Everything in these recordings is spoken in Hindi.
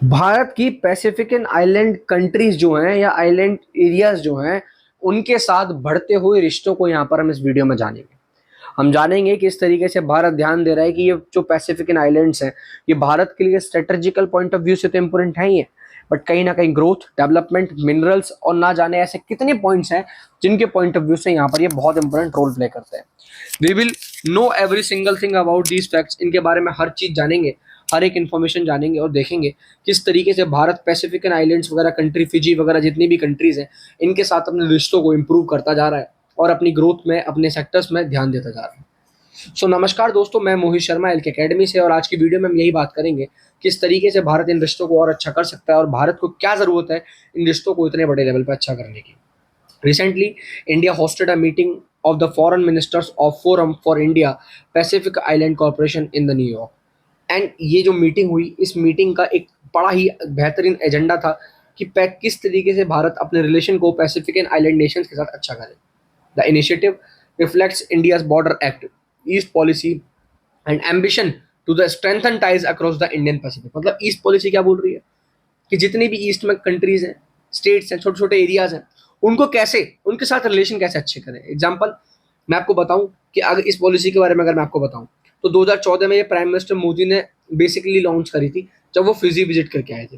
भारत की पैसिफिकन आइलैंड कंट्रीज जो हैं या आइलैंड एरियाज जो हैं उनके साथ बढ़ते हुए रिश्तों को यहाँ पर हम इस वीडियो में जानेंगे। हम जानेंगे कि इस तरीके से भारत ध्यान दे रहा है कि ये जो पैसिफिकन आइलैंड्स हैं ये भारत के लिए स्ट्रेटेजिकल पॉइंट ऑफ व्यू से तो इंपॉर्टेंट है ही है, बट कहीं ना कहीं ग्रोथ, डेवलपमेंट, मिनरल्स और ना जाने ऐसे कितने पॉइंट्स हैं जिनके पॉइंट ऑफ व्यू से यहाँ पर ये बहुत इंपॉर्टेंट रोल प्ले करते हैं। We will know every single thing about these facts. इनके बारे में हर चीज जानेंगे, हर एक इन्फॉर्मेशन जानेंगे और देखेंगे किस तरीके से भारत पैसिफिकन आइलैंड्स वगैरह कंट्री, फिजी वगैरह जितनी भी कंट्रीज हैं इनके साथ अपने रिश्तों को इंप्रूव करता जा रहा है और अपनी ग्रोथ में, अपने सेक्टर्स में ध्यान देता जा रहा है। नमस्कार दोस्तों, मैं मोहित शर्मा एल के अकेडमी से, और आज की वीडियो में हम यही बात करेंगे किस तरीके से भारत इन रिश्तों को और अच्छा कर सकता है और भारत को क्या जरूरत है इन रिश्तों को इतने बड़े लेवल पर अच्छा करने की। Recently, India hosted a meeting of the foreign ministers of Forum for India Pacific Island Corporation in the New York. And ये जो मीटिंग हुई, इस मीटिंग का एक बड़ा ही बेहतरीन एजेंडा था कि किस तरीके से भारत अपने रिलेशन को पैसिफिकन आइलैंड नेशंस के साथ अच्छा करे। The initiative reflects India's border act, east policy and ambition to the strengthen ties across the Indian Pacific. मतलब ईस्ट पॉलिसी क्या बोल रही है कि जितनी भी ईस्ट में कंट्रीज हैं, स्टेट्स हैं, छोटे छोटे एरियाज हैं, उनको कैसे, उनके साथ रिलेशन कैसे अच्छे करें। एग्जाम्पल मैं आपको बताऊं कि अगर इस पॉलिसी के बारे में अगर मैं आपको बताऊं तो 2014 में ये प्राइम मिनिस्टर मोदी ने बेसिकली लॉन्च करी थी जब वो फिजी विजिट करके आए थे।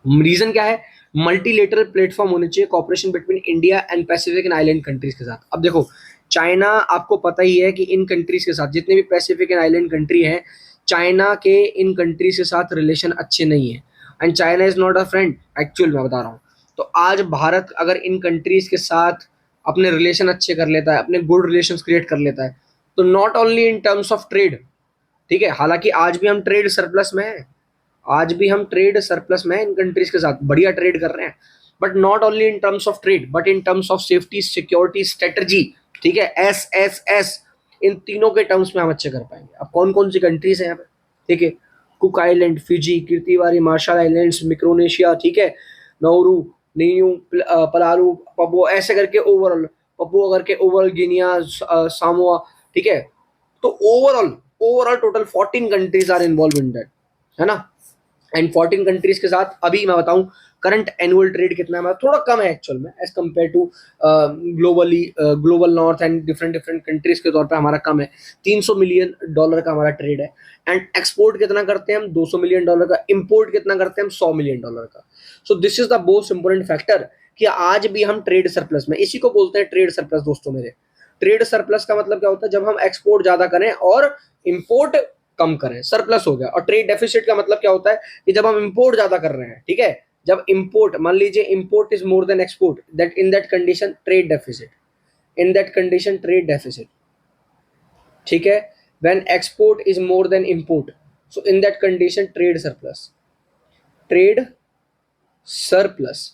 रीजन क्या है? मल्टीलेटरल प्लेटफॉर्म होने चाहिए cooperation between India and Pacific and island countries के साथ। अब देखो, चाइना, आपको पता ही है कि इन कंट्रीज के साथ, जितने भी पैसिफिक एंड आइलैंड कंट्री हैं, चाइना के इन कंट्रीज के साथ रिलेशन अच्छे नहीं है and China is not a friend. Actual मैं बता रहा हूँ। तो आज भारत अगर इन कंट्रीज के साथ अपने रिलेशन अच्छे कर लेता है, अपने गुड रिलेशन क्रिएट कर लेता है, तो not only in terms of trade, ठीक है, हालांकि आज भी हम ट्रेड सरप्लस में हैं, आज भी हम ट्रेड सरप्लस में इन कंट्रीज के साथ बढ़िया ट्रेड कर रहे हैं, but not only in terms of trade but in terms of safety, security, strategy, ठीक है, एस एस एस, इन तीनों के टर्म्स में हम अच्छे कर पाएंगे। अब कौन कौन सी कंट्रीज हैं यहाँ पे, ठीक है, कुक आइलैंड, फिजी, कीर्तिवारी, मार्शल आइलैंड्स, मिक्रोनेशिया, ठीक है, नौरू, नीयू, पलारू, पपुआ, ऐसे करके ओवरऑल, पपुआ करके ओवरऑल, गिनिया, सामोआ, ठीक है। तो overall overall total 14 countries are involve in that, है ना। एंड 14 कंट्रीज के साथ अभी मैं बताऊं करंट एनुअल ट्रेड कितना है, मतलब थोड़ा कम है एक्चुअल में as compare to globally, global north and different different countries के तौर पे हमारा कम है। $300 मिलियन का हमारा ट्रेड है। एंड एक्सपोर्ट कितना करते हैं हम? $200 मिलियन का। इंपोर्ट कितना करते हैं हम? $100 मिलियन का। So this is the most important factor कि आज भी हम ट्रेड सरप्लस में, इसी को बोलते हैं ट्रेड सरप्लस दोस्तों मेरे। ट्रेड सरप्लस का मतलब क्या होता है? जब हम एक्सपोर्ट ज्यादा करें और इंपोर्ट कम करें, सरप्लस हो गया। और ट्रेड डेफिसिट का मतलब क्या होता है कि जब हम इंपोर्ट ज्यादा कर रहे हैं, ठीक है, जब इंपोर्ट, मान लीजिए import is more than export, that in that condition trade deficit, in that condition trade deficit, ठीक है। When export is more than import, so in that condition trade surplus, trade surplus,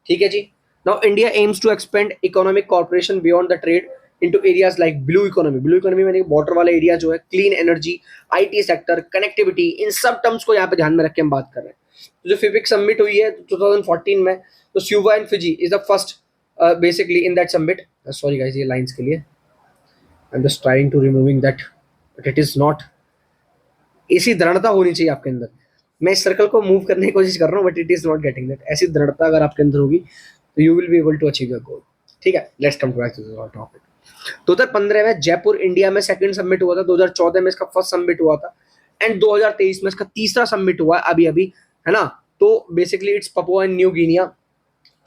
ठीक है जी। Now India aims to expand economic corporation beyond the trade into areas like blue economy. Blue economy में बॉर्डर वाला एरिया जो है, clean energy, IT sector, connectivity, इन सब टर्म्स को यहाँ पे ध्यान में रख के हम बात कर रहे हैं। तो जो फिफिक समिट हुई है 2014 में, तो स्यूबा and Fiji is the first basically in that summit. Sorry guys, ये लाइंस के लिए I am just trying to removing that, but it is not, ऐसी दृढ़ता होनी चाहिए आपके अंदर। मैं इस सर्कल को मूव करने की कोशिश कर रहा हूँ but it is not getting that. ऐसी दृढ़ता अगर आपके अंदर होगी तो you will be able to achieve your goal, ठीक है। Let's come to back to the topic. 2015 में जयपुर इंडिया में सेकंड समिट हुआ था, 2014 में इसका फर्स्ट समिट हुआ था एंड 2023 में इसका तीसरा समिट हुआ है अभी अभी, है ना। तो basically it's Papua and New Guinea,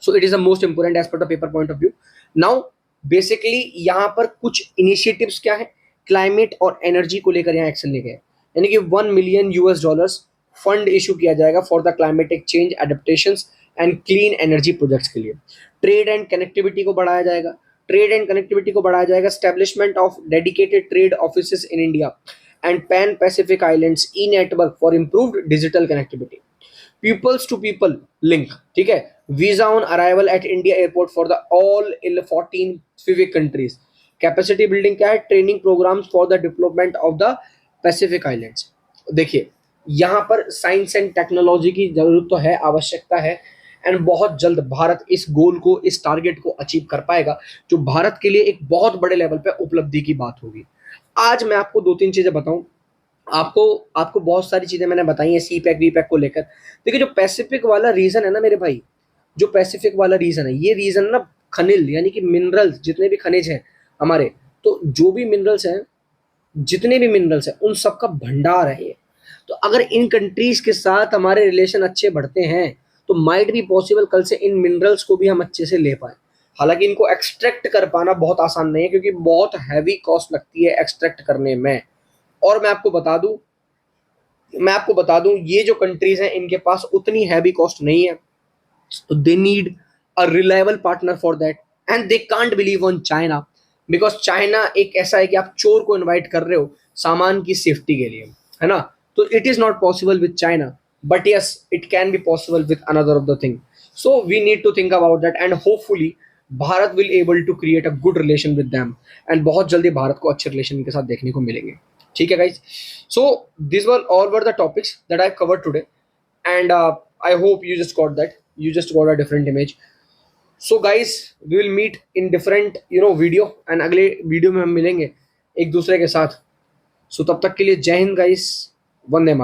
so it is the most important as per the paper point of view. Now basically यहाँ पर कुछ इनिशिएटिव्स क्या है, क्लाइमेट और एनर्जी को लेकर यहाँ एक्शन लेके, यानी कि $1 मिलियन फंड इशू किया जाएगा for the climatic change adaptations and clean energy projects के लिए। ट्रेड एंड कनेक्टिविटी को बढ़ाया जाएगा, ट्रेड एंड कनेक्टिविटी को बढ़ाया जाएगा, establishment of dedicated trade offices in India and pan Pacific islands e network for improved digital connectivity, people's to people link, ठीक है, visa on arrival at India airport for the all in 14 Pacific countries, capacity building क्या है, training programs for the development of the Pacific islands. देखिए, यहाँ पर साइंस एंड टेक्नोलॉजी की जरूरत तो है, आवश्यकता है, एंड बहुत जल्द भारत इस गोल को, इस टारगेट को अचीव कर पाएगा, जो भारत के लिए एक बहुत बड़े लेवल पे उपलब्धि की बात होगी। आज मैं आपको दो तीन चीजें बताऊं आपको आपको बहुत सारी चीजें मैंने बताई हैं सी पैक वी पैक को लेकर। देखिए जो पैसिफिक वाला रीजन है ना मेरे भाई, जो पैसिफिक वाला रीजन है, ये रीजन ना खनिल यानी कि मिनरल्स, जितने भी खनिज हैं हमारे, तो जो भी मिनरल्स हैं, जितने भी मिनरल्स हैं उन सब का भंडार है ये। तो अगर इन कंट्रीज के साथ हमारे रिलेशन अच्छे बढ़ते हैं तो माइट भी पॉसिबल कल से इन मिनरल्स को भी हम अच्छे से ले पाए। हालांकि इनको एक्सट्रैक्ट कर पाना बहुत आसान नहीं है, क्योंकि बहुत हैवी कॉस्ट लगती है एक्सट्रैक्ट करने में। और मैं आपको बता दूं ये जो कंट्रीज हैं इनके पास उतनी हैवी कॉस्ट नहीं है, तो they need a reliable partner for that, and they can't believe on China, because China एक ऐसा है कि आप चोर को इनवाइट कर रहे हो सामान की सेफ्टी के लिए, है ना। तो it is not possible with China, but yes it can be possible with another of the thing. So we need to think about that, and hopefully Bharat will able to create a good relation with them, and बहुत जल्दी भारत को अच्छे रिलेशन इनके साथ देखने को मिलेंगे। ठीक है guys, so this were all were the topics that I covered today, and I hope you just got that, you just got a different image. So guys, we will meet in different video, and अगले वीडियो में हम मिलेंगे एक दूसरे के साथ। सो तब तक के लिए जय हिंद गाइस, वंदे मातरम।